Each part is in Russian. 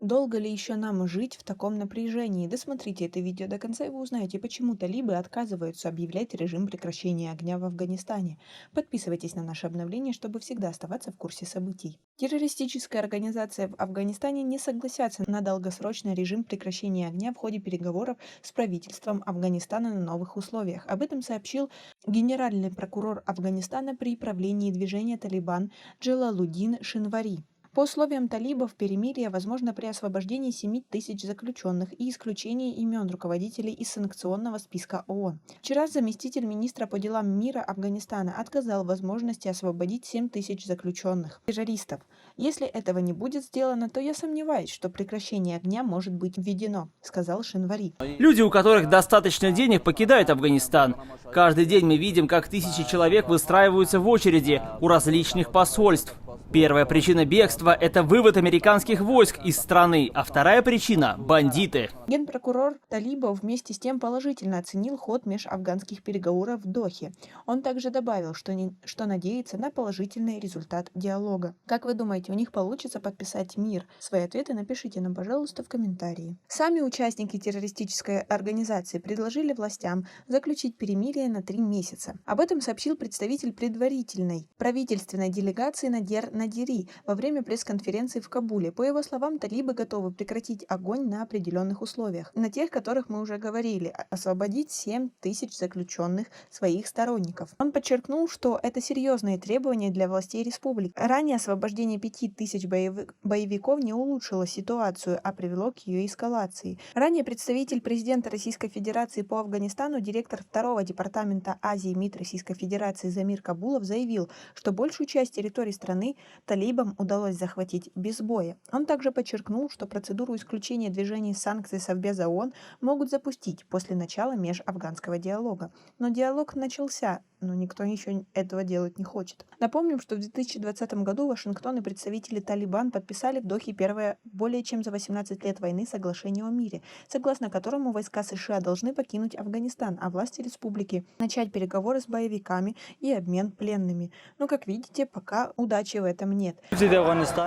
Долго ли еще нам жить в таком напряжении? Досмотрите это видео до конца, и вы узнаете, почему талибы отказываются объявлять режим прекращения огня в Афганистане. Подписывайтесь на наши обновления, чтобы всегда оставаться в курсе событий. Террористическая организация в Афганистане не согласятся на долгосрочный режим прекращения огня в ходе переговоров с правительством Афганистана на новых условиях. Об этом сообщил генеральный прокурор Афганистана при правлении движения «Талибан» Джалалуддин Шинвари. По условиям талибов перемирие возможно при освобождении 7 000 заключенных и исключении имен руководителей из санкционного списка ООН. Вчера заместитель министра по делам мира Афганистана отказал в возможности освободить 7 000 заключенных террористов. Если этого не будет сделано, то я сомневаюсь, что прекращение огня может быть введено, сказал Шинвари. Люди, у которых достаточно денег, покидают Афганистан. Каждый день мы видим, как тысячи человек выстраиваются в очереди у различных посольств. Первая причина бегства – это вывод американских войск из страны, а вторая причина – бандиты. Генпрокурор талибов вместе с тем положительно оценил ход межафганских переговоров в Дохе. Он также добавил, что надеется на положительный результат диалога. Как вы думаете, у них получится подписать мир? Свои ответы напишите нам, пожалуйста, в комментарии. Сами участники террористической организации предложили властям заключить перемирие на 3 месяца. Об этом сообщил представитель предварительной правительственной делегации Надер Надери во время пресс-конференции в Кабуле. По его словам, талибы готовы прекратить огонь на определенных условиях, на тех, которых мы уже говорили, освободить 7 000 заключенных своих сторонников. Он подчеркнул, что это серьезные требования для властей республики. Ранее освобождение 5 000 боевиков не улучшило ситуацию, а привело к ее эскалации. Ранее представитель президента Российской Федерации по Афганистану, директор 2-го департамента Азии МИД Российской Федерации Замир Кабулов заявил, что большую часть территории страны талибам удалось захватить без боя. Он также подчеркнул, что процедуру исключения движений санкций Совбеза ООН могут запустить после начала межафганского диалога. Но диалог начался, но никто еще этого делать не хочет. Напомним, что в 2020 году Вашингтон и представители Талибан подписали в Дохе первое более чем за 18 лет войны соглашение о мире, согласно которому войска США должны покинуть Афганистан, а власти республики начать переговоры с боевиками и обмен пленными. Но, как видите, пока удачи в этом нет.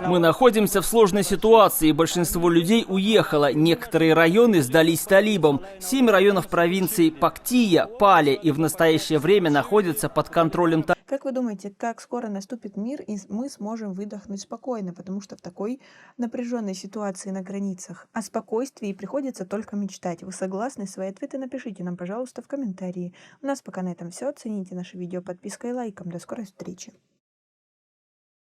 Мы находимся в сложной ситуации, и большинство людей уехало. Некоторые районы сдались талибам. 7 районов провинции Пактия пали и в настоящее время находятся под контролем талибов. Как вы думаете, как скоро наступит мир, и мы сможем выдохнуть спокойно, потому что в такой напряженной ситуации на границах о спокойствии приходится только мечтать. Вы согласны? Свои ответы напишите нам, пожалуйста, в комментарии. У нас пока на этом все. Оцените наше видео подпиской и лайком. До скорой встречи.